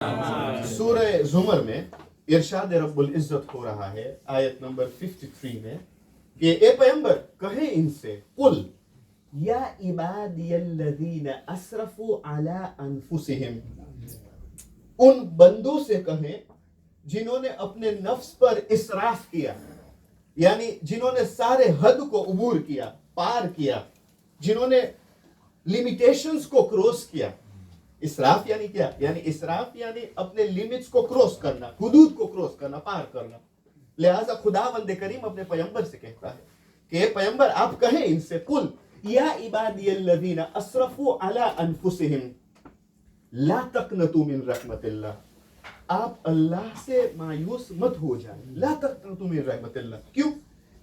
سورہ زمر میں ارشاد رب العزت ہو رہا ہے آیت نمبر 53 میں کہ اے پیغمبر کہیں ان سے قل یا عبادی الذین اسرفوا علی انفسہم، ان بندوں سے کہیں جنہوں نے اپنے نفس پر اسراف کیا، یعنی جنہوں نے سارے حد کو عبور کیا، پار کیا، جنہوں نے لیمیٹیشنز کو کروس کیا۔ اسراف یعنی کیا؟ یعنی اسراف یعنی اپنے لیمٹس کو کروس کرنا، حدود کو کروس کرنا، پار کرنا۔ لہٰذا خداوند کریم اپنے پیغمبر سے کہتا ہے کہ اے پیغمبر آپ کہیں ان سے قل یا عبادی الذین اسرفوا علی انفسہم لا تقنطوا من رحمت اللہ، آپ اللہ سے مایوس مت ہو جائیں، لا تقنطوا من رحمت اللہ۔ کیوں؟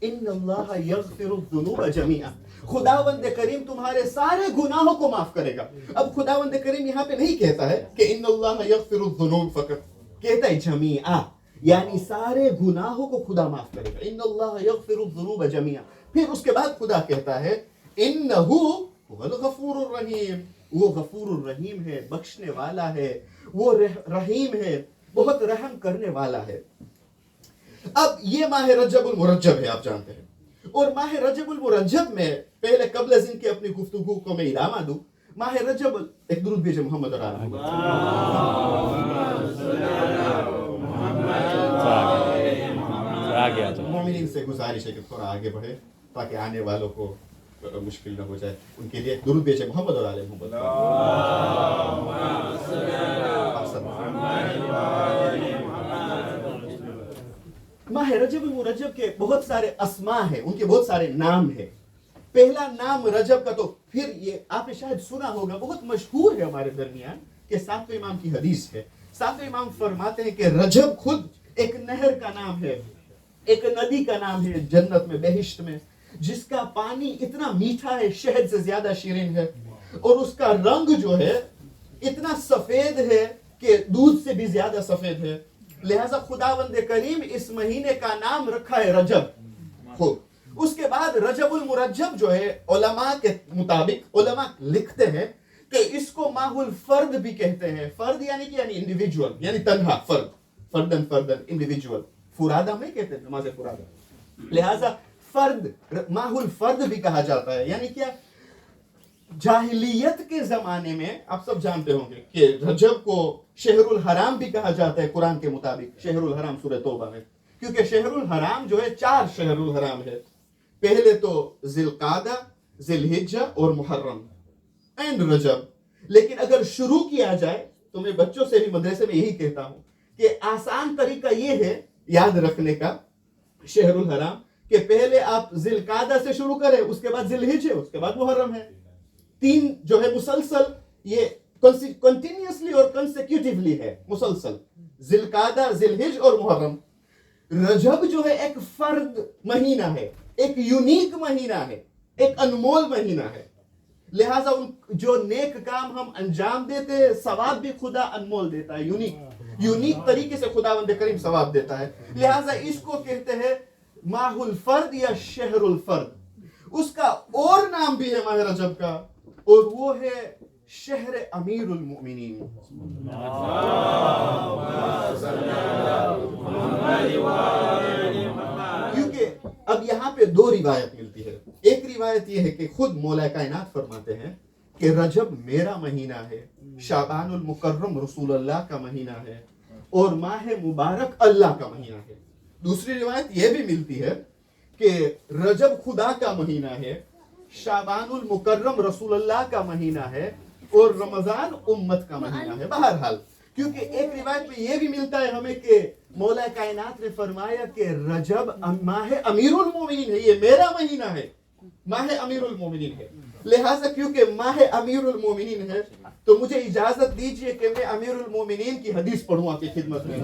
ان اللہ یغفر الذنوب جميعا، خداوند کریم تمہارے سارے گناہوں کو معاف کرے گا۔ اب خداوند کریم یہاں پہ نہیں کہتا ہے کہ ان اللہ یغفر الذنوب فقط، کہتا ہے جمیعا، یعنی سارے گناہوں کو خدا معاف کرے گا۔ ان اللہ یغفر الذنوب جمیعا، پھر اس کے بعد خدا کہتا ہے انہ هو الغفور الرحیم، وہ غفور الرحیم ہے، بخشنے والا ہے، وہ رحیم ہے، بہت رحم کرنے والا ہے۔ اب یہ ماہ رجب المرجب ہے، آپ جانتے ہیں، اور ماہ رجب المرجب میں پہلے قبل از ان کی اپنی گفتگو کو میں ادامہ دوں، ماہ رجب ایک درود بھیجے محمد اور آل محمد۔ مومنین سے گزارش ہے کہ تھوڑا آگے بڑھے تاکہ آنے والوں کو مشکل نہ ہو جائے، ان کے لیے درود بھیجے محمد اور آل محمد۔ ماہ رجب المرجب کے بہت سارے اسماء ہیں، ان کے بہت سارے نام ہیں۔ پہلا نام رجب کا تو پھر یہ آپ نے شاید سنا ہوگا، بہت مشہور ہے ہمارے درمیان، کہ ساتویں امام کی حدیث ہے۔ ساتویں امام فرماتے ہیں کہ رجب خود ایک نہر کا نام ہے، ایک ندی کا نام ہے جنت میں، بہشت میں، جس کا پانی اتنا میٹھا ہے، شہد سے زیادہ شیرین ہے، اور اس کا رنگ جو ہے اتنا سفید ہے کہ دودھ سے بھی زیادہ سفید ہے۔ لہذا خداوند کریم اس مہینے کا نام رکھا ہے رجب۔ خوب، اس کے بعد رجب المرجب جو ہے علماء کے مطابق علماء لکھتے ہیں کہ اس کو ماہ الفرد بھی کہتے ہیں۔ فرد یعنی کہ یعنی انڈیویجول، یعنی تنہا فرد، فردن فردن انڈیویجول، فرادہ میں کہتے ہیں، نماز فرادہ۔ لہذا فرد، ماہ الفرد بھی کہا جاتا ہے، یعنی کیا؟ جاہلیت کے زمانے میں آپ سب جانتے ہوں گے کہ رجب کو شہر الحرام بھی کہا جاتا ہے قرآن کے مطابق، شہر الحرام سورہ توبہ میں، کیونکہ شہر الحرام جو ہے 4 شہر الحرام ہے۔ پہلے تو ذی القعدہ، ذی الحجہ اور محرم، اینڈ رجب۔ لیکن اگر شروع کیا جائے تو میں بچوں سے بھی مدرسے میں یہی کہتا ہوں کہ آسان طریقہ یہ ہے یاد رکھنے کا شہر الحرام کہ پہلے آپ ذی القعدہ سے شروع کریں، اس کے بعد ذی الحجہ، اس کے بعد محرم ہے۔ 3 جو ہے مسلسل، یہ کنٹینیوسلی اور کنسیکیوٹیولی ہے، مسلسل، ذی القعدہ، ذی الحجہ اور محرم۔ رجب جو ہے ایک فرد مہینہ ہے، ایک یونیک مہینہ ہے، ایک انمول مہینہ ہے۔ لہٰذا جو نیک کام ہم انجام دیتے ہیں، ثواب بھی خدا انمول دیتا ہے، یونیک طریقے سے خداوند کریم ثواب دیتا ہے۔ لہٰذا اس کو کہتے ہیں ماہ الفرد یا شہر الفرد۔ اس کا اور نام بھی ہے ماہ رجب کا، اور وہ ہے شہر امیر المؤمنین۔ کیونکہ اب یہاں پہ 2 روایت ملتی ہے۔ ایک روایت یہ ہے کہ خود مولا کائنات فرماتے ہیں کہ رجب میرا مہینہ ہے، شعبان المکرم رسول اللہ کا مہینہ ہے، اور ماہ مبارک اللہ کا مہینہ ہے۔ دوسری روایت یہ بھی ملتی ہے کہ رجب خدا کا مہینہ ہے، شعبان المکرم رسول اللہ کا مہینہ ہے، اور رمضان امت کا مہینہ ہے۔ بہرحال کیونکہ ایک روایت میں یہ بھی ملتا ہے ہمیں کہ مولا کائنات نے فرمایا کہ رجب ماہ امیر المومنین ہے، یہ میرا مہینہ ہے، ماہ امیر المومنین ہے۔ لہٰذا کیونکہ ماہ امیر المومنین ہے تو مجھے اجازت دیجئے کہ میں امیر المومنین کی حدیث پڑھوں آپ کی خدمت میں۔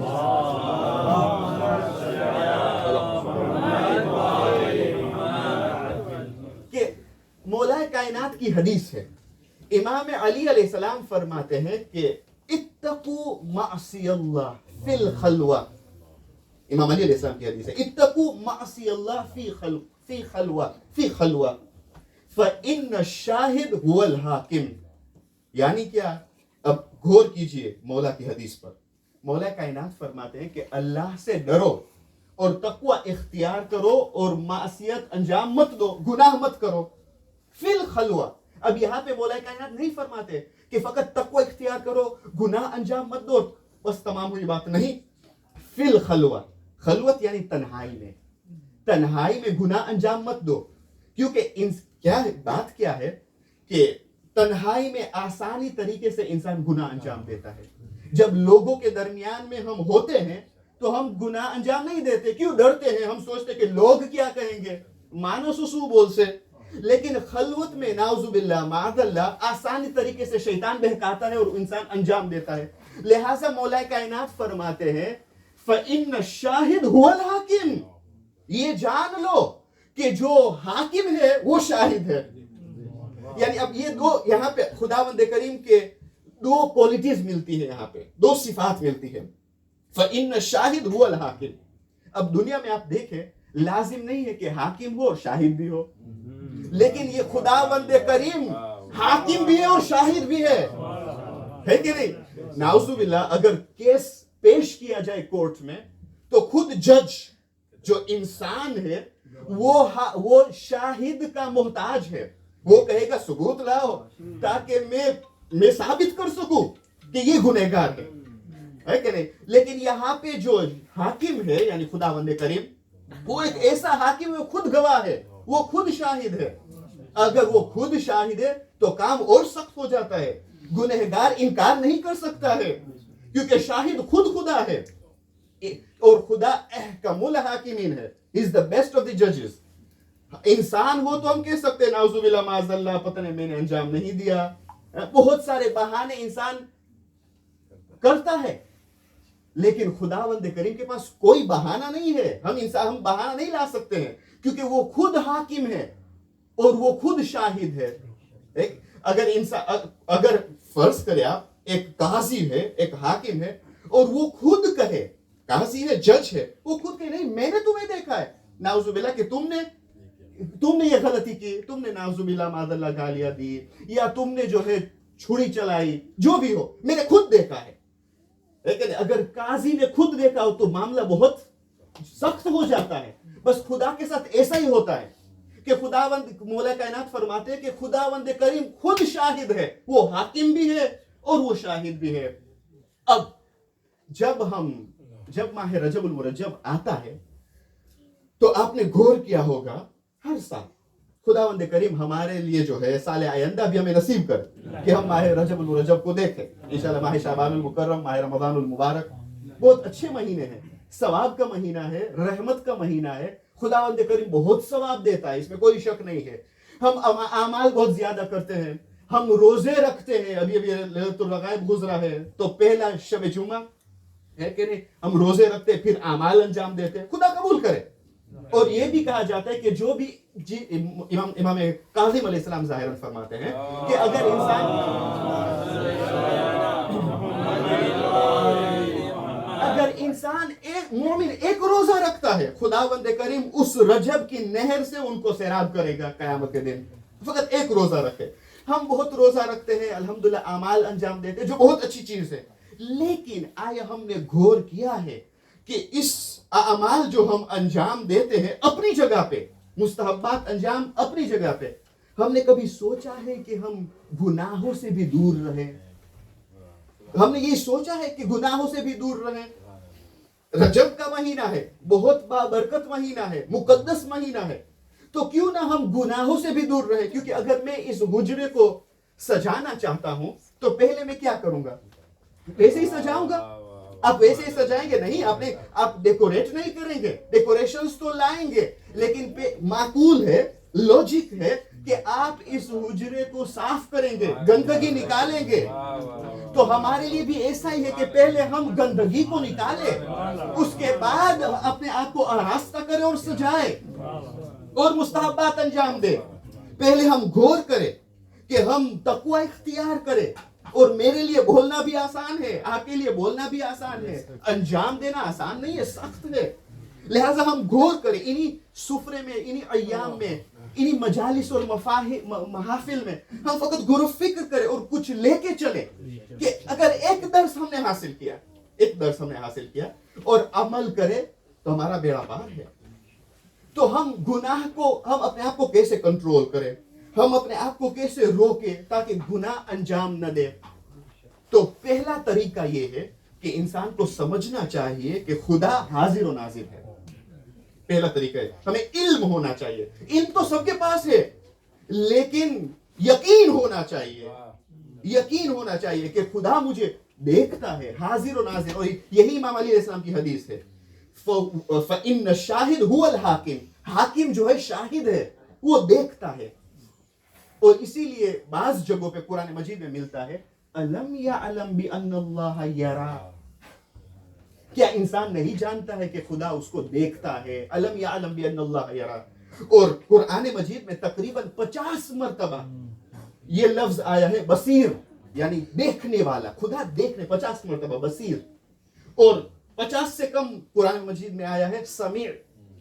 کہ مولا کائنات کی حدیث ہے، امام علی علیہ السلام فرماتے ہیں کہ اتقوا معصی اللہ فی الخلوہ۔ امام علی علیہ السلام کی حدیث ہے، اتقوا معصی اللہ فی خلوہ فإن الشاہد هو الحاکم۔ یعنی کیا؟ اب غور کیجئے مولا کی حدیث پر، मौला कायनात फरमाते हैं कि अल्लाह से डरो और तकवा इख्तियार करो और मासियत अंजाम मत दो, गुनाह मत करो फिल खलवा। अब यहाँ पे मौला कायनात नहीं फरमाते कि फकत तकवा इख्तियार करो, गुनाह अंजाम मत दो, बस तमाम हुई बात, नहीं। फिल खलवा, खलवत यानी तन्हाई में गुनाह अंजाम मत दो, क्योंकि बात क्या है कि तन्हाई में आसानी तरीके से इंसान गुनाह अंजाम देता है। जब लोगों के दरमियान में हम होते हैं तो हम गुनाह अंजाम नहीं देते, क्यों? डरते हैं, हम सोचते कि लोग क्या कहेंगे, मानो सुसु बोल से। लेकिन खलवत में नाउजुबिल्लाह माअज़ल्लाह आसानी तरीके से शैतान बहकाता है और इंसान अंजाम देता है। लिहाजा मौला कायनात फरमाते हैं फ़इन्न शाहिद हुवल हाकिम, ये जान लो कि जो हाकिम है वो शाहिद है। यानी अब ये दो यहाँ पे खुदावंद करीम के दो क्वालिटीज मिलती है, यहाँ पे दो सिफात मिलती है, फ़इन्न शाहिद हुवल हाकिम। अब दुनिया में आप देखें लाजिम नहीं है कि हाकिम हो और शाहिद भी हो, लेकिन ये खुदावंद करीम हाकिम भी है और शाहिद भी है कि नहीं? नाउजुबिल्लाह अगर केस पेश किया जाए कोर्ट में तो खुद जज जो इंसान है वो शाहिद का मोहताज है। वो कहेगा सबूत लाओ ताकि मैं साबित कर सकूं कि ये गुनहगार है कि नहीं? लेकिन यहाँ पे जो हाकिम है यानी खुदावंद करीम, वो एक ऐसा हाकिम है, वो खुद गवाह है, वो खुद शाहिद है। अगर वो खुद शाहिद है तो काम और सख्त हो जाता है, गुनहगार इनकार नहीं कर सकता है, क्योंकि शाहिद खुद खुदा है और खुदा अहकमुल हाकिमीन है, is the best of the जजेस। इंसान हो तो हम कह सकते हैं नाउजुबिल्लाह माअज़ल्लाह, पता नहीं मैंने अंजाम नहीं दिया, बहुत सारे बहाने इंसान करता है, लेकिन खुदावंद करीम के पास कोई बहाना नहीं है। हम बहाना नहीं ला सकते हैं, क्योंकि वो खुद हाकिम है और वो खुद शाहिद है। अगर फर्ज करें आप, एक काजी है, एक हाकिम है, और वो खुद कहे, काजी है, जज है, वो खुद कहे नहीं मैंने तुम्हें देखा है नाउजुबिल्लाह कि तुमने ये गलती की, तुमने नाउजुबिल्लाह माअज़ल्लाह गालियां दी, या तुमने जो है छुरी चलाई, जो भी हो मैंने खुद देखा है। लेकिन अगर काजी ने खुद देखा हो तो मामला बहुत सख्त हो जाता है। बस खुदा के साथ ऐसा ही होता है कि खुदावंद मौला कायनात फरमाते हैं कि खुदावंद करीम खुद शाहिद है, वो हाकिम भी है और वो शाहिद भी है। अब जब माह रजब उल मुरज्जब आता है तो आपने गौर किया होगा हर साल खुदावंद करीम हमारे लिए जो है साल आइंदा भी हमें नसीब कर कि हम माह रजब उल मुरज्जब को देखें। इंशाअल्लाह माह शाबानुल मुकर्रम, माह रमज़ानुल मुबारक बहुत अच्छे महीने हैं, सवाब का महीना है, रहमत का महीना है, खुदावंद करीम बहुत सवाब देता है, इसमें कोई शक नहीं है। हम अमाल बहुत ज्यादा करते हैं, हम रोजे रखते हैं, अभी लैलतुल रग़ाइब गुजरा है तो पहला शब जुमा है कि नहीं, हम रोजे रखते हैं, फिर अमाल अंजाम देते हैं, खुदा कबूल करे। और ये भी कहा जाता है कि जो भी इमाम काज़िम अलैहिस्सलाम ज़ाहिरन फरमाते हैं कि अगर इंसान एक मोमिन एक रोजा रखता है, खुदावंद करीम उस रजब की नहर से उनको सैराब करेगा क़यामत के दिन। फकत एक रोजा रखे। हम बहुत रोजा रखते हैं, अल्हम्दुलिल्लाह अमाल अंजाम देते हैं, जो बहुत अच्छी चीज है, लेकिन आया हमने गौर किया है कि इस अमाल जो हम अंजाम देते हैं अपनी जगह पे, मुस्तहब्बात अंजाम अपनी जगह पे, हमने कभी सोचा है कि हम गुनाहों से भी दूर रहें? हमने ये सोचा है कि गुनाहों से भी दूर रहें? रजब का महीना है, बहुत बाबरकत महीना है, मुकद्दस महीना है, तो क्यों ना हम गुनाहों से भी दूर रहें? क्योंकि अगर मैं इस हुजरे को सजाना चाहता हूं तो पहले मैं क्या करूंगा? वैसे ही सजाऊंगा। आप वैसे ही सजाएंगे नहीं, आप डेकोरेट नहीं करेंगे, डेकोरेशंस तो लाएंगे, लेकिन माकूल है, लॉजिक है कि आप इस हुजरे को साफ करेंगे, गंदगी निकालेंगे। तो हमारे लिए भी ऐसा ही है कि पहले हम गंदगी को निकालें, उसके बाद अपने आप को आरास्ता करें और सजाए और मुस्तहब्बात अंजाम दे। पहले हम गौर करें कि हम तकवा इख्तियार करें। और मेरे लिए बोलना भी आसान है, आपके लिए बोलना भी आसान है, अंजाम देना आसान नहीं है, सख्त है। लिहाजा हम गौर करें इन्हीं सुफरे में, इन्हीं अय्याम में, इन्हीं मजालिस और महाफिल में हम फकत गौर फिक्र करें और कुछ लेके चले कि अगर एक दर्स हमने हासिल किया, एक दर्स हमने हासिल किया और अमल करे तो हमारा बेड़ा पार है। तो हम गुनाह को, हम अपने आप को कैसे कंट्रोल करें, हम अपने आप को कैसे रोके ताकि गुनाह अंजाम न दे। तो पहला तरीका ये है कि इंसान को समझना चाहिए कि खुदा हाजिर और नाजिर है। पहला तरीका है, हमें इल्म होना चाहिए। इल्म तो सबके पास है, लेकिन यकीन होना चाहिए, यकीन होना चाहिए कि खुदा मुझे देखता है, हाजिर और नाजिर। और यही इमाम अली अलैहिस्सलाम की हदीस है, फ़इन्न शाहिद हुवल हाकिम, हाकिम जो है शाहिद है, वो देखता है। और इसीलिए बाज जगहों पे कुरान मजीद में मिलता है, अलम यअलम बिअन्नल्लाह यरा, क्या इंसान नहीं जानता है कि खुदा उसको देखता है। अलम यअलम बिअन्नल्लाह यरा। और कुरान मजीद में तकरीबन 50 मरतबा ये लफ्ज आया है बसीर, यानी देखने वाला, खुदा देखने, 50 मरतबा बसीर। और 50 से कम कुरान मजीद में आया है समीअ,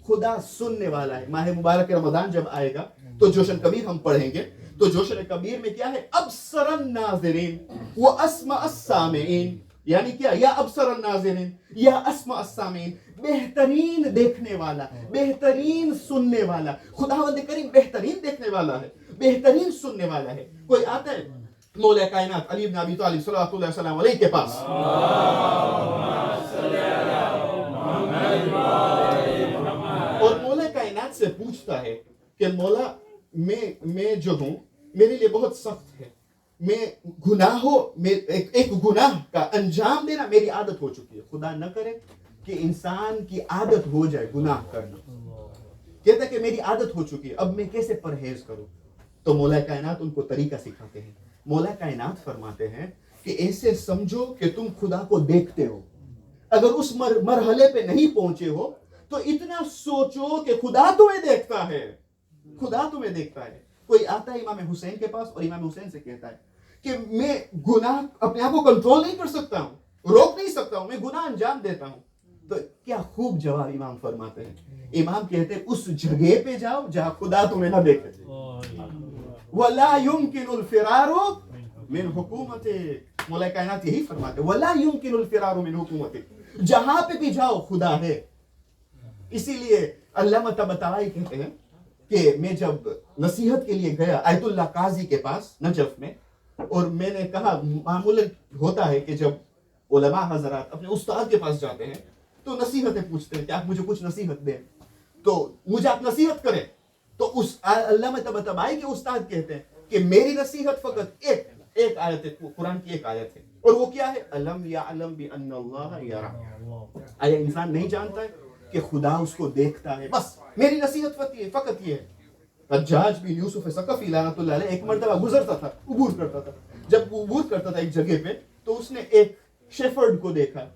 खुदा सुनने वाला है। माह मुबारक रमजान जब आएगा तो जोशन कबीर हम पढ़ेंगे, तो जोशन कबीर में क्या है, अबसरन नाज़िरीन व अस्मा अस्सामीन, यानी क्या, या अबसरन नाज़िरीन या अस्मा अस्सामीन, बेहतरीन देखने वाला, बेहतरीन सुनने वाला। खुदावंद करीम बेहतरीन देखने वाला है, बेहतरीन सुनने वाला है। कोई आता है मौला कायनात अली इब्न अबी तालिब सल्लल्लाहु अलैहि के पास, और मौला कायनात से पूछता है कि मौला मैं जो हूं मेरे लिए बहुत सख्त है, मैं गुनाहों में एक गुनाह का अंजाम देना मेरी आदत हो चुकी है। खुदा न करे कि इंसान की आदत हो जाए गुनाह करना, कहता है कि मेरी आदत हो चुकी है, अब मैं कैसे परहेज करूं। तो मौला कायनात उनको तरीका सिखाते हैं। मौला कायनात फरमाते हैं कि ऐसे समझो कि तुम खुदा को देखते हो, अगर उस मरहले पे नहीं पहुंचे हो तो इतना सोचो कि खुदा तुम्हें देखता है, खुदा तुम्हें देखता है। कोई आता है इमाम हुसैन के पास और इमाम हुसैन से कहता है कि मैं गुनाह अपने आप को कंट्रोल नहीं कर सकता हूं, रोक नहीं सकता हूं, मैं गुनाह अंजाम देता हूं। तो क्या खूब जवाब इमाम फरमाते हैं। इमाम कहते हैं उस जगह पे जाओ जहां खुदा तुम्हें ना देखे। वला युमकिनुल फिरारु मिन हुकूमतिक, मौला कायनात यही फरमाते हैं, वला युमकिनुल फिरारु मिन हुकूमतिक, जहां पे भी जाओ खुदा है। इसीलिए अल्लामा तबताबाई कहते हैं कि मैं जब नसीहत के लिए गया आयतुल्लाह काजी के पास नजफ में, और मैंने कहा मामूलन होता है कि जब उलमा हजरात अपने उस्ताद के पास जाते हैं तो नसीहतें पूछते हैं कि आप मुझे कुछ नसीहत दें, तो मुझे आप नसीहत करें। तो उस अल्लामा तबताबाई के उस्ताद कहते हैं कि मेरी नसीहत फकत एक आयत है, कुरान की एक आयत है, और वो क्या है, अलम यअलम बिअन्नल्लाह यरा। आया इंसान नहीं जानता है कि खुदा उसको देखता है। बस मेरी नसीहत फकत ये है। हज्जाज बिन यूसुफ सकफी लानतुल्लाह अलैह एक मर्तबा गुजरता था, उबूर करता था। जब वो उबूर करता था एक जगह पे, तो उसने एक शेफर्ड को देखा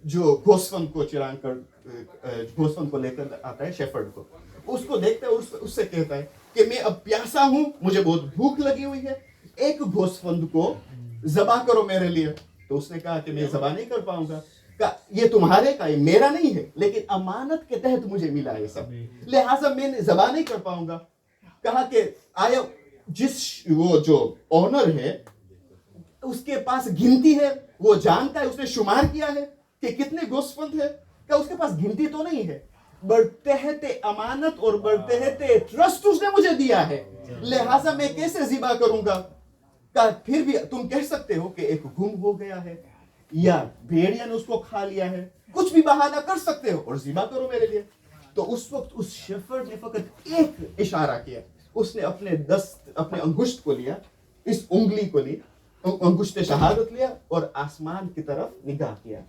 जो घोसफन को चिराग कर घोसफन को लेकर आता है, शेफर्ड को। उसको देखता है, उससे कहता है कि मैं अब प्यासा हूं, मुझे बहुत भूख लगी हुई है, एक घोसफंद को ज़बा करो मेरे लिए। तो उसने कहा कि मैं ज़बा नहीं कर पाऊंगा। कहा ये तुम्हारे का, ये मेरा नहीं है, लेकिन अमानत के तहत मुझे मिला है सब, लिहाजा मैं ज़बा नहीं कर पाऊंगा। कहा कि आया जिस वो जो ऑनर है उसके पास गिनती है, वो जानता है, उसने शुमार किया है कि कितने गोश्तबंद है। क्या उसके पास गिनती तो नहीं है, बड़तहते अमानत और बड़तहते ट्रस्ट उसने मुझे दिया है, लिहाजा मैं कैसे ज़िबा करूंगा। का फिर भी तुम कह सकते हो कि एक गुम हो गया है या भेड़िया ने उसको खा लिया है, कुछ भी बहाना कर सकते हो और ज़िबा करो मेरे लिए। तो उस वक्त उस शेफर्ड ने फकत एक इशारा किया, उसने अपने अंगुष्ठ को लिया, इस उंगली को ली, अंगुष्ठ शहादत लिया और आसमान की तरफ निगाह किया,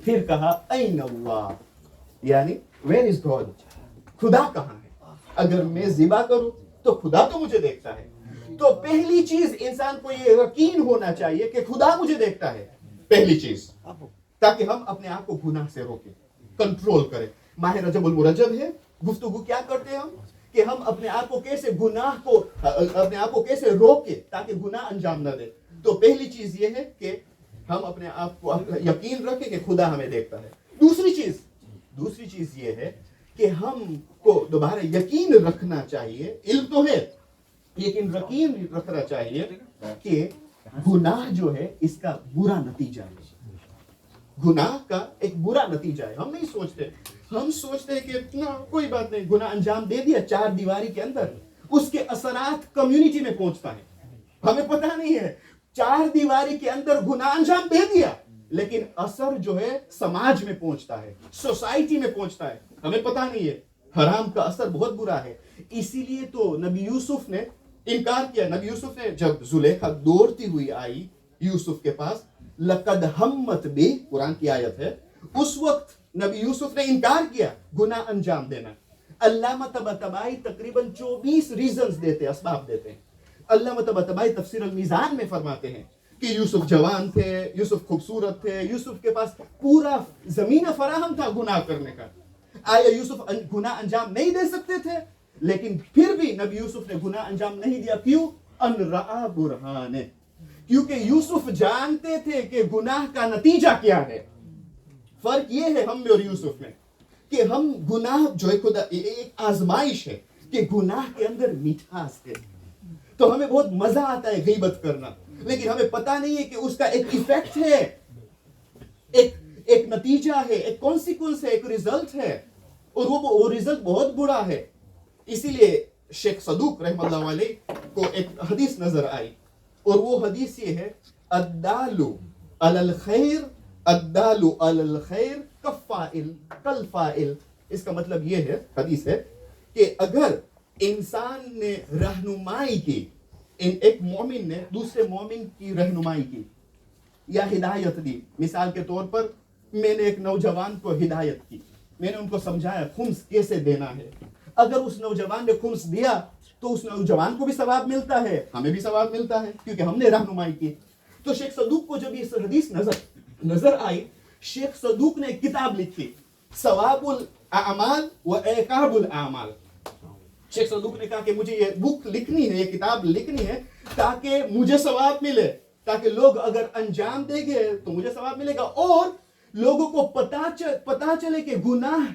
फिर कहा ऐन अल्लाह, यानी वेयर इज गॉड, खुदा कहाँ है। अगर मैं ज़िबा करूं तो खुदा तो मुझे देखता है। तो पहली चीज इंसान को ये यकीन होना चाहिए कि खुदा मुझे देखता है, पहली चीज, ताकि हम अपने आप को गुनाह से रोकें, कंट्रोल करें। माह रजबुल मुरज्जब है, गुफ्तगू क्या करते हैं हम कि हम अपने आप को कैसे गुनाह को, अपने आप को कैसे रोके ताकि गुनाह अंजाम न दे। तो पहली चीज ये है कि हम अपने आप को यकीन रखें कि खुदा हमें देखता है। दूसरी चीज ये है कि हमको दोबारा यकीन रखना चाहिए, इल्म तो है लेकिन यकीन रखना चाहिए कि गुनाह जो है इसका बुरा नतीजा है। गुनाह का एक बुरा नतीजा है। हम नहीं सोचते, हम सोचते हैं कि ना कोई बात नहीं, गुनाह अंजाम दे दिया चार दीवारी के अंदर, उसके असरात कम्युनिटी में पहुंचता है। हमें पता नहीं है, चार दीवारी के अंदर गुनाह अंजाम दे दिया, लेकिन असर जो है समाज में पहुंचता है, सोसाइटी में पहुंचता है, हमें पता नहीं है। हराम का असर बहुत बुरा है। इसीलिए तो नबी यूसुफ ने इनकार किया। नबी यूसुफ ने, जब जुलेखा दौड़ती हुई आई यूसुफ के पास, लक़द हम्मत बि, कुरान की आयत है, उस वक्त नबी यूसुफ ने इनकार किया गुनाह अंजाम देना। अल्लामा तबतबाई तकरीबन 24 रीजंस देते, असबाब देते हैं। अल्लामा तबतबाई तफसीर अल मीज़ान में फरमाते हैं कि यूसुफ जवान थे, यूसुफ खूबसूरत थे, यूसुफ के पास पूरा जमीन फराहम था गुनाह करने का। आया यूसुफ गुनाह अंजाम नहीं दे सकते थे, लेकिन फिर भी नबी यूसुफ ने गुनाह अंजाम नहीं दिया। क्यों? अन रआ बुरहान, क्योंकि यूसुफ जानते थे कि गुनाह का नतीजा क्या है। फर्क ये है हम में और यूसुफ में कि हम गुनाह जो है खुदा एक आजमाइश है कि गुनाह के अंदर मिठास है, तो हमें बहुत मजा आता है गीबत करना, लेकिन हमें पता नहीं है कि उसका एक इफेक्ट है, एक नतीजा है, एक कॉन्सिक्वेंस है, एक रिजल्ट है, और वो रिजल्ट बहुत बुरा है। इसीलिए शेख सदूक रहमतुल्लाह अलैह को एक हदीस नजर आई, और वो हदीस ये है, अद्दालु अलल खैर, अद्दालु अलल खैर कफ़ाइल कल फाइल। इसका मतलब ये है, हदीस है कि अगर इंसान ने रहनुमाई की, एक मोमिन ने दूसरे मोमिन की रहनुमाई की या हिदायत दी, मिसाल के तौर पर मैंने एक नौजवान को हिदायत की, मैंने उनको समझाया खुम्स कैसे देना है, अगर उस नौजवान ने खुम्स दिया तो उस नौजवान को भी सवाब मिलता है, हमें भी सवाब मिलता है, क्योंकि हमने रहनुमाई की। तो शेख सदूक को जब ये हदीस नजर आई, शेख सदूक ने एक किताब लिखी, सवाबुल आमाल व इकाबुल आमाल। शेख सदूक ने कहा कि मुझे ये बुक लिखनी है, ये किताब लिखनी है, ताकि मुझे सवाब मिले, ताकि लोग अगर अंजाम देंगे तो मुझे सवाब मिलेगा, और लोगों को पता चले कि गुनाह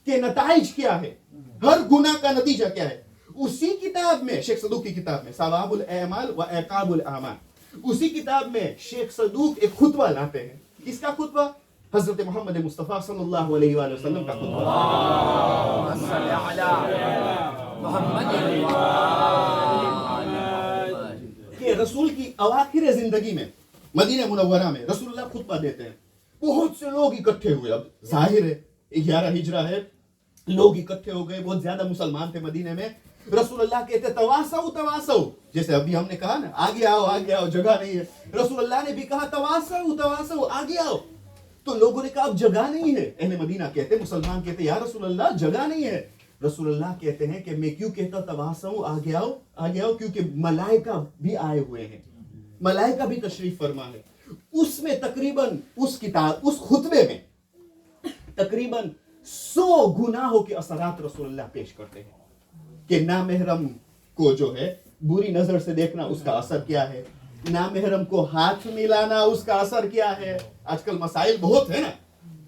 के नताइज क्या है, हर गुनाह का नतीजा क्या है। उसी किताब में, शेख सदूक की किताब में, सवाबुल अमाल व इकाबुल आमाल, उसी किताब में शेख सदूक एक खुतबा लाते हैं। किसका खुतबा? हजरत मोहम्मद मुस्तफ़ा सल्लल्लाहु अलैहि वसल्लम का खुतबा। कि रसूल की अवाखिर जिंदगी में मदीना मुनव्वरा में रसूलुल्लाह खुतबा देते हैं, बहुत से लोग इकट्ठे हुए। अब जाहिर है 11 हिजरा है, लोग इकट्ठे हो गए, बहुत ज्यादा मुसलमान थे मदीने में। रसूलुल्लाह कहते तवासौ तवासौ, जैसे अभी हमने कहा ना आगे आओ जगह नहीं है, रसूलुल्लाह ने भी कहा तवासौ तवासौ, आगे आओ। तो लोगों ने कहा अब जगह नहीं है। अहले मदीना कहते, मुसलमान कहते या रसूलुल्लाह जगह नहीं है। रसूलुल्लाह कहते हैं कि मैं क्यों कहता तवासौ, आगे आओ, क्योंकि मलाइका भी आए हुए हैं, मलाइका भी तशरीफ फरमा है। उसमें तकरीबन उस खुतबे में तकरीबन 100 गुनाहों के असरात रसूलुल्लाह पेश करते हैं कि नामहरम को जो है बुरी नजर से देखना, उसका असर क्या है, नामहरम को हाथ मिलाना, उसका असर क्या है। आजकल मसाइल बहुत है ना,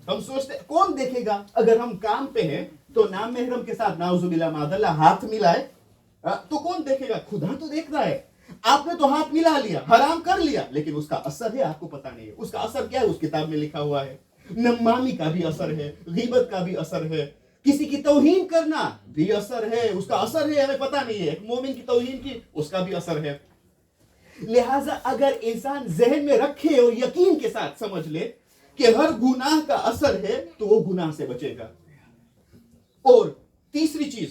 हम सोचते कौन देखेगा, अगर हम काम पे हैं तो नामहरम के साथ नाउजुबिल्लाह मादल्ला हाथ मिलाए तो कौन देखेगा? खुदा तो देख रहा है। आपने तो हाथ मिला लिया, हराम कर लिया, लेकिन उसका असर है आपको पता नहीं है। उसका असर क्या है? उस किताब में लिखा हुआ है। नमामी का भी असर है, गीबत का भी असर है, किसी की तौहीन करना भी असर है, उसका असर है, हमें पता नहीं है। एक मोमिन की तौहीन की, उसका भी असर है। लिहाजा अगर इंसान जहन में रखे और यकीन के साथ समझ ले कि हर गुनाह का असर है, तो वो गुनाह से बचेगा। और तीसरी चीज,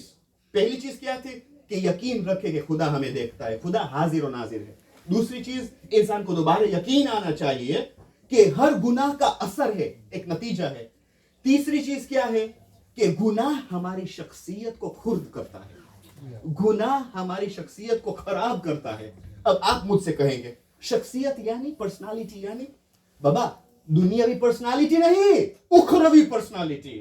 पहली चीज क्या थी कि यकीन रखे कि खुदा हमें देखता है, खुदा हाजिर और नाजिर है। दूसरी चीज, इंसान को दोबारा यकीन आना चाहिए कि हर गुनाह का असर है, एक नतीजा है। तीसरी चीज क्या है कि गुनाह हमारी शख्सियत को खुर्द करता है, गुनाह हमारी शख्सियत को खराब करता है। अब आप मुझसे कहेंगे शख्सियत यानी पर्सनालिटी, यानी बाबा दुनियावी पर्सनालिटी नहीं, उखरवी पर्सनालिटी।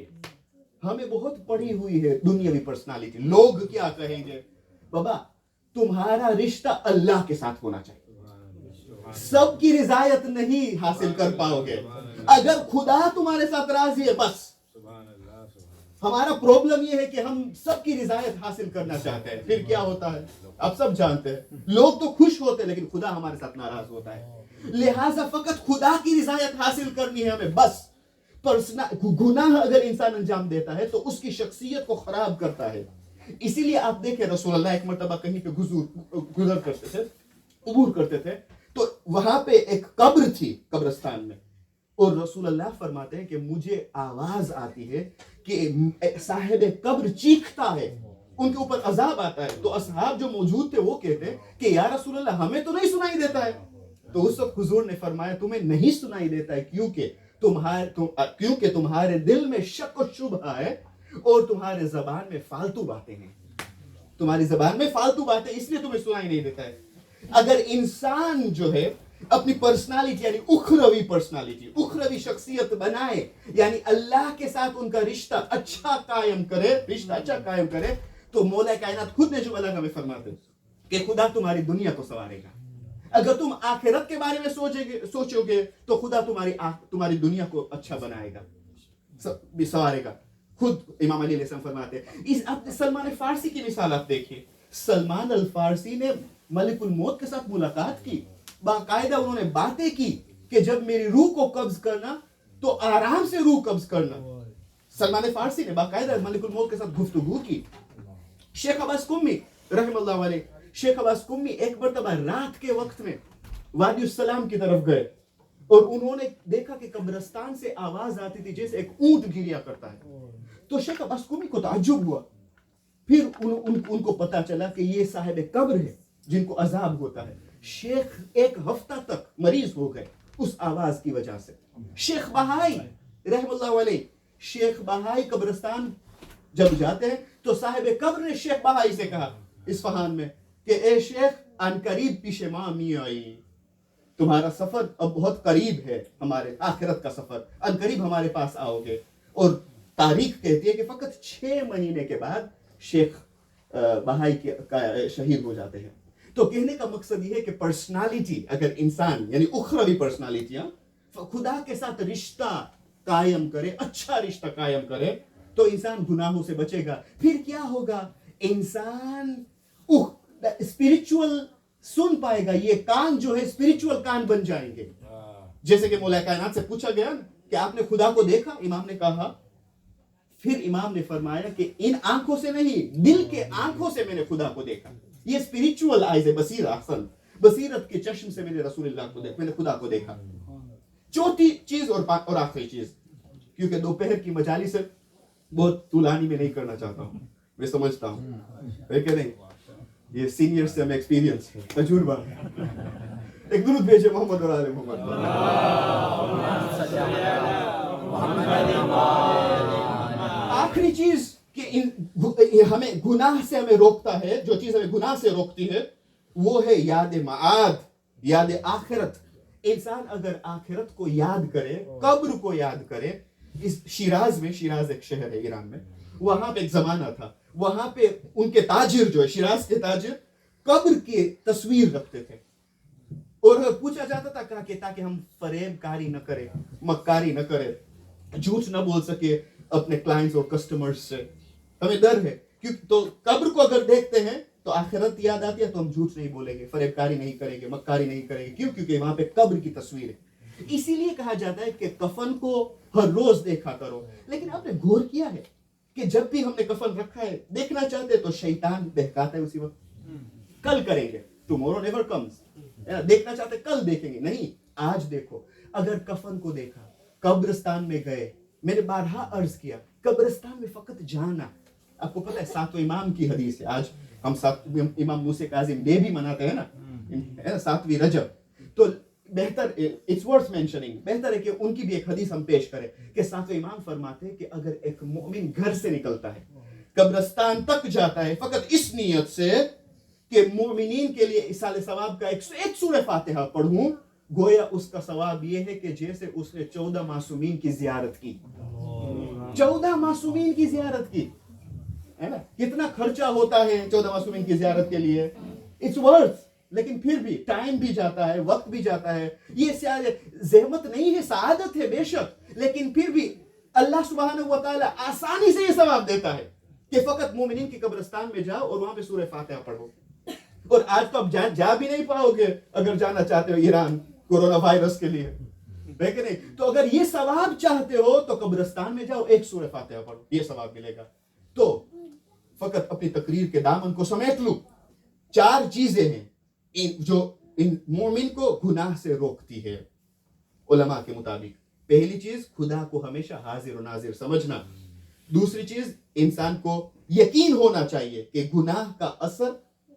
हमें बहुत पड़ी हुई है दुनियावी पर्सनालिटी। लोग क्या कहेंगे? बाबा तुम्हारा रिश्ता अल्लाह के साथ होना चाहिए, सबकी रिजायत नहीं हासिल कर पाओगे। अगर खुदा तुम्हारे साथ राजी है, बस। हमारा प्रॉब्लम यह है कि हम सबकी रिजायत हासिल करना चाहते हैं। फिर क्या होता है आप सब जानते हैं, लोग तो खुश होते हैं लेकिन खुदा हमारे साथ नाराज होता है। लिहाजा फकत खुदा की रिजायत हासिल करनी है हमें बस। गुनाह अगर इंसान अंजाम देता है तो उसकी शख्सियत को खराब करता है। इसीलिए आप देखें रसूलुल्लाह एक मर्तबा कहीं पे गुजर करते थे, उबूर करते थे, तो वहां पे एक कब्र थी कब्रिस्तान में, और रसूलुल्लाह फरमाते हैं कि मुझे आवाज आती है कि साहिब कब्र चीखता है, उनके ऊपर अजाब आता है। तो असहाब जो मौजूद थे वो कहते हैं कि या रसूलुल्लाह हमें तो नहीं सुनाई देता है। तो उस वक्त हुजूर ने फरमाया तुम्हें नहीं सुनाई देता है क्योंकि तुम्हारे दिल में शक और शुबहा है और तुम्हारे जबान में फालतू बातें हैं, तुम्हारी जबान में फालतू बातें, इसलिए तुम्हें सुनाई नहीं देता है। अगर इंसान जो है अपनी पर्सनालिटी यानी उखरवी शख्सियत बनाए, यानी अल्लाह के साथ उनका रिश्ता अच्छा कायम करे, तो मौला कायनात खुद ने जो अल्लाह में फरमाते कि खुदा तुम्हारी दुनिया को संवारेगा। अगर तुम आखिरत के बारे में सोचोगे तो खुदा तुम्हारी दुनिया को अच्छा बनाएगा, संवारेगा। खुद इमाम अली अलैहिस्सलाम फरमाते हैं। आप सलमान फारसी की मिसाल आप देखिए, सलमान अल फारसी ने मलिकुल मौत के साथ मुलाकात की, बाकायदा उन्होंने बातें की कि जब मेरी रूह को कब्ज करना तो आराम से रूह कब्ज करना। सलमान फारसी ने बाकायदा मलिकुल मौत के साथ गुफ्तगू की। शेख अब्बास कुम्मी रहमतुल्लाह अलैह, शेख अब्बास कुम्मी एक मर्तबा रात के वक्त में वादी सलाम की तरफ गए और उन्होंने देखा कि कब्रिस्तान से आवाज आती थी जैसे एक ऊंट गिरिया करता है। तो शेख अब्बास कुम्मी को ताज्जुब हुआ। फिर उनको पता चला कि ये साहिब कब्र है जिनको अजाब होता है। शेख एक हफ्ता तक मरीज हो गए उस आवाज की वजह से। शेख बहाई रहमतुल्लाह अलैह, शेख बहाई कब्रिस्तान जब जाते हैं तो साहिब कब्र ने शेख बहाई से कहा इस्फहान में कि ए शेख अनकरीब पीछे मामी आई, तुम्हारा सफर अब बहुत करीब है, हमारे आखिरत का सफर, अनकरीब हमारे पास आओगे। और तारीख कहती है कि फकत 6 महीने के बाद शेख बहाई का शहीद हो जाते हैं। तो कहने का मकसद यह है कि पर्सनालिटी, अगर इंसान यानी उखरवी पर्सनालिटियां खुदा के साथ रिश्ता कायम करे, अच्छा रिश्ता कायम करे, तो इंसान गुनाहों से बचेगा। फिर क्या होगा, इंसान स्पिरिचुअल सुन पाएगा, ये कान जो है स्पिरिचुअल कान बन जाएंगे। जैसे कि मौला कायनात से पूछा गया कि आपने खुदा को देखा, इमाम ने कहा, फिर इमाम ने फरमाया कि इन आंखों से नहीं, दिल के आंखों से मैंने खुदा को देखा। ये स्पिरिचुअल आइज है, बसीरत के चश्म से मैंने रसूलुल्लाह को देखा, मैंने खुदा को देखा। चौथी चीज और आखिरी चीज, क्योंकि दोपहर की मजालिस से बहुत तुलानी में नहीं करना चाहता हूं, मैं समझता हूं है कि नहीं, ये सीनियर से हमें एक्सपीरियंस है, तजुर्बा है। एक दुरूद भेजे मोहम्मद और आले मोहम्मद। आखिरी चीज कि हमें गुनाह से हमें रोकता है, जो चीज हमें गुनाह से रोकती है वो है याद माआद, याद आखिरत। इंसान अगर आखिरत को याद करे, कब्र को याद करे, इस शिराज एक शहर है ईरान में, वहां पे एक जमाना था, वहां पे उनके ताजिर जो है, शिराज के ताजिर कब्र की तस्वीर रखते थे। और पूछा जाता था कि ताकि हम फरेबकारी न करें, मक्कारी न करें, झूठ न बोल सके अपने क्लाइंट्स और कस्टमर्स से, हमें डर है। क्योंकि तो कब्र को अगर देखते हैं तो आखिरत याद आती है, तो हम झूठ नहीं बोलेंगे, फरेबकारी नहीं करेंगे, मक्कारी नहीं करेंगे। क्यों? क्योंकि वहां पे कब्र की तस्वीर है। इसीलिए कहा जाता है कि कफन को हर रोज देखा करो। लेकिन आपने गौर किया है कि जब भी हमने कफन रखा है, देखना चाहते तो शैतान बहकाता है उसी वक्त, कल करेंगे, टुमारो नेवर कम्स, देखना चाहते कल देखेंगे, नहीं आज देखो। अगर कफन को देखा, कब्रिस्तान में गए, मैंने बारहा अर्ज किया, कब्रिस्तान में फकत जाना। आपको पता है 7वें इमाम की हदीस है, आज हम 7 इमाम मूसा काजिम डे भी मनाते हैं ना, 7वीं रजब। तो बेहतर, इट्स वर्थ मेंशनिंग, बेहतर है कि उनकी भी एक हदीस हम पेश करें कि 7वें इमाम फरमाते हैं कि अगर एक मोमिन घर से निकलता है, कब्रिस्तान तक जाता है, फकत इस नियत से कि मोमिनीन के लिए इसाले सवाब का एक सूरह फातिहा पढ़ूं, गोया उसका सवाब यह है कि जैसे उसने 14 मासूमीन की जियारत की। 14 मासूमीन की जियारत की, है ना? कितना खर्चा होता है 14 मासूमीन की जियारत के लिए, इट्स वर्थ। लेकिन फिर भी टाइम भी जाता है, वक्त भी जाता है। ये ज़हमत नहीं है, सआदत है बेशक, लेकिन फिर भी अल्लाह सुब्हानहू व तआला आसानी से ये सवाब देता है कि फकत मोमिनीन के कब्रिस्तान में जाओ और वहां पे सूरह फातिहा पढ़ो। और आज तो आप जा भी नहीं पाओगे अगर जाना चाहते हो ईरान, कोरोना वायरस के लिए, है कि नहीं? तो अगर ये सवाब चाहते हो तो कब्रिस्तान में जाओ, एक सूरह फातिहा पढ़ो, ये सवाब मिलेगा। तो फकत अपनी तकरीर के दामन को समेट लो। 4 चीजें हैं जो इन मोमिन को गुनाह से रोकती है उलमा के मुताबिक। पहली चीज, खुदा को हमेशा हाजिर और नाजिर समझना। दूसरी चीज, इंसान को यकीन होना चाहिए कि गुनाह का असर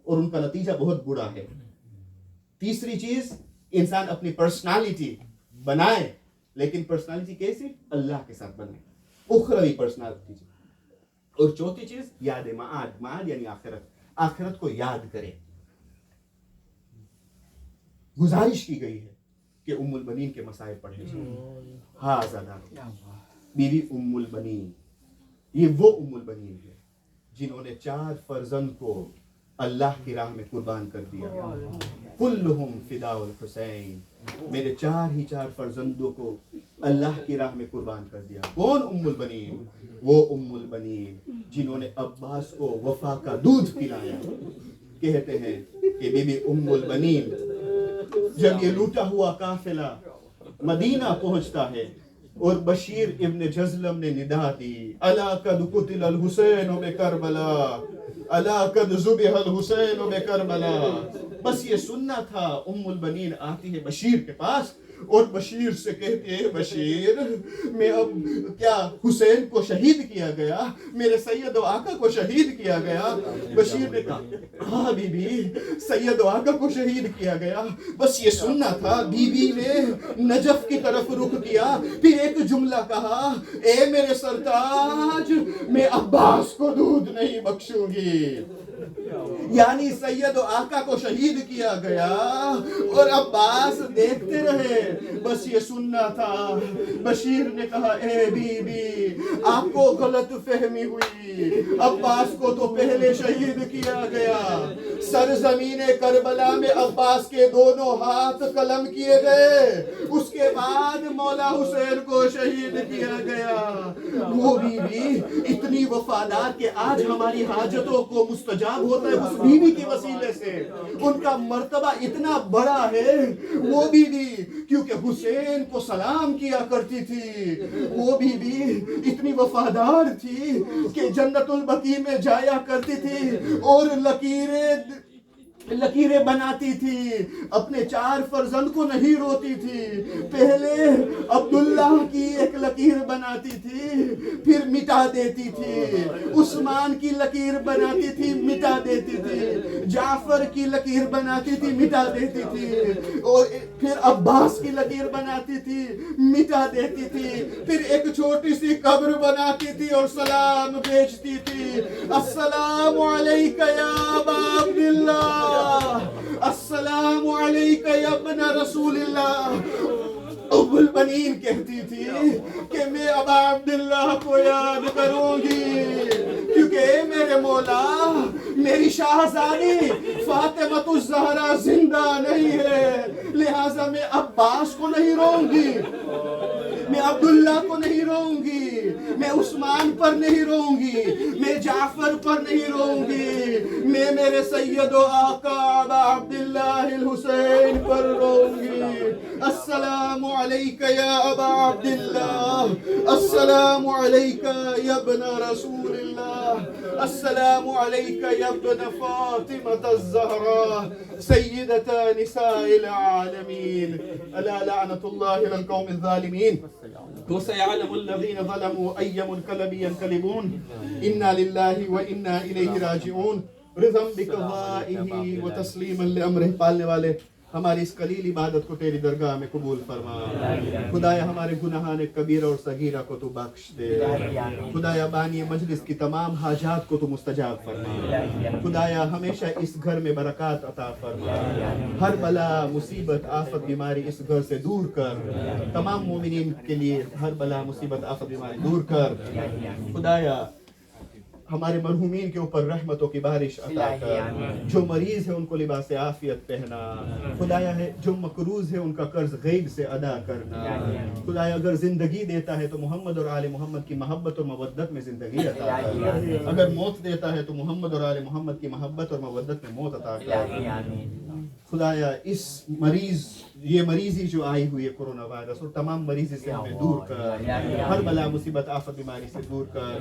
और उनका नतीजा बहुत बुरा है। तीसरी चीज, इंसान अपनी पर्सनालिटी बनाए, लेकिन पर्सनालिटी कैसी? अल्लाह के साथ बने, उखरवी पर्सनालिटी। और चौथी चीज, याद माद, माद यानी आखिरत, आखिरत को याद करे। गुजारिश की गई है कि उम्मुल बनीन के मसाइल पढ़े जाए। हाँ ज़ादा बीवी उम्मुल बनीन, ये वो उम्मुल बनीन है जिन्होंने 4 फर्जंद को अल्लाह की राह में कुर्बान कर दिया। कुल्लुहुम फिदाउल हुसैन, मेरे 4 फर्जंदों को अल्लाह की राह में कुर्बान कर दिया। कौन उम्मुल बनीन? वो उम्मुल बनीन जिन्होंने अब्बास को वफा का दूध पिलाया। कहते हैं कि बीबी उम्मुल बनीन जब ये लूटा हुआ काफिला मदीना पहुंचता है और बशीर इब्न जज़लम ने निदा दी, अला कद कुतिल अल हुसैन बे करबला, अला कद ज़ुबिह अल हुसैन बे करबला। बस ये सुनना था। उम्मुल बनीन आती है बशीर के पास और बशीर से कहते हैं, बशीर मैं अब क्या हुसैन को शहीद किया गया, मेरे सैयद व आका को शहीद किया गया। बशीर ने कहा, हाँ बीबी, सैयद व आका को शहीद किया गया, बस ये सुनना था। बीबी ने नजफ की तरफ रुख किया, फिर एक जुमला कहा, ए मेरे सरताज, मैं अब्बास को दूध नहीं बख्शूंगी। यानी सैयद व आका को शहीद किया गया और अब्बास देखते रहे। बस ये सुनना था। बशीर ने कहा, ए बीबी, आपको गलत फहमी हुई, अब्बास को तो पहले शहीद किया गया। सरजमीने करबला में अब्बास के दोनों हाथ कलम किए गए, उसके बाद मौला हुसैन को शहीद किया गया। वो बीबी इतनी वफादार कि आज हमारी हाजतों को मुस्तजाब होता है उस बीवी के वसीले से। उनका मर्तबा इतना बड़ा है। वो बीवी क्योंकि हुसैन को सलाम किया करती थी, वो बीवी इतनी वफादार थी कि जन्नतुल बकी में जाया करती थी और लकीरें बनाती थी। अपने 4 फर्जंद को नहीं रोती थी। पहले अब्दुल्ला की एक लकीर बनाती थी, फिर मिटा देती थी। उस्मान की लकीर बनाती थी, मिटा देती थी। जाफर की लकीर बनाती थी, मिटा देती थी। और फिर अब्बास की लकीर बनाती थी, मिटा देती थी। फिर एक छोटी सी कब्र बनाती थी और सलाम भेजती थी, अस्सलामु अलैका या अबा अब्दुल्लाह, अस्सलामु अलैका या इब्न रसूलिल्लाह। उम्मुल बनीन कहती थी कि मैं अबा अब्दुल्लाह को याद करूंगी क्योंकि मेरे मौला, मेरी शाहजादी फातिमतुज़ ज़हरा जिंदा नहीं है, लिहाजा मैं अब्बास को नहीं रोऊंगी, मैं अब्दुल्ला को नहीं रोऊंगी, मैं उस्मान पर नहीं रोऊंगी, मैं जाफर पर नहीं रोऊंगी, मैं मेरे सैयद व आका अबा अब्दुल्लाह अल हुसैन पर रोऊंगी। अस्सलामु अलैका या अबा अब्दुल्लाह, अस्सलामु अलैका या इब्न रसूलिल्लाह, अस्सलामु अलैका या इब्न फातिमतुज़ ज़हरा सय्यदता निसाइल आलमीन, अला लअनतुल्लाहि अलल कौमिज़ ज़ालिमीन, वसयअलमुल लज़ीना ज़लमू अय्य मुनक़लबिन यन्क़लिबून, इन्ना लिल्लाहि व इन्ना इलैहि राजिऊन, रिज़म बिक़ज़ाइही व तस्लीमन लिअम्रिही। पालने वाले, हमारी इस कलील इबादत को तेरी दरगाह में कबूल फरमा। खुदाया हमारे गुनाहान कबीरा और सगीरा को तू बख्श दे। खुदाया बानी मजलिस की तमाम हाजात को तू मुस्तजाब फरमा। खुदाया हमेशा इस घर में बरकत अता फरमा। हर बला मुसीबत आफत बीमारी इस घर से दूर कर। तमाम मोमिनीन के लिए हर बला मुसीबत आफत बीमारी दूर कर। खुदाया हमारे मरहूमीन के ऊपर रहमतों की बारिश अता कर। जो मरीज है उनको लिबास आफियत पहना। खुदाया है जो मकरूज है उनका कर्ज गैब से अदा करना। खुदाया अगर जिंदगी देता है तो मोहम्मद और आले मोहम्मद की मोहब्बत और मवद्दत में जिंदगी अता कर। अगर मौत देता है तो मोहम्मद और आले मोहम्मद की मोहब्बत और मवद्दत में मौत अता कर। خدایا اس مریض یہ مریضی جو آئی ہوئی ہے کورونا وائرس اور تمام مریضی سے ہمیں دور کر، ہر بلا مصیبت آفت بیماری سے دور کر،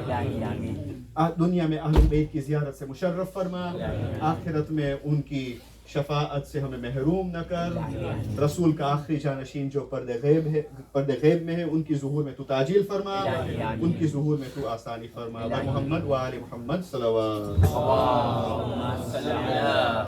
دنیا میں اہل بیت کی زیارت سے مشرف فرما، آخرت میں ان کی شفاعت سے ہمیں محروم نہ کر، رسول کا آخری جانشین جو پردے غیب میں ہے ان کی ظہور میں تو تعجیل فرما، ان کی ظہور میں تو آسانی فرما، محمد و آل محمد صلوات.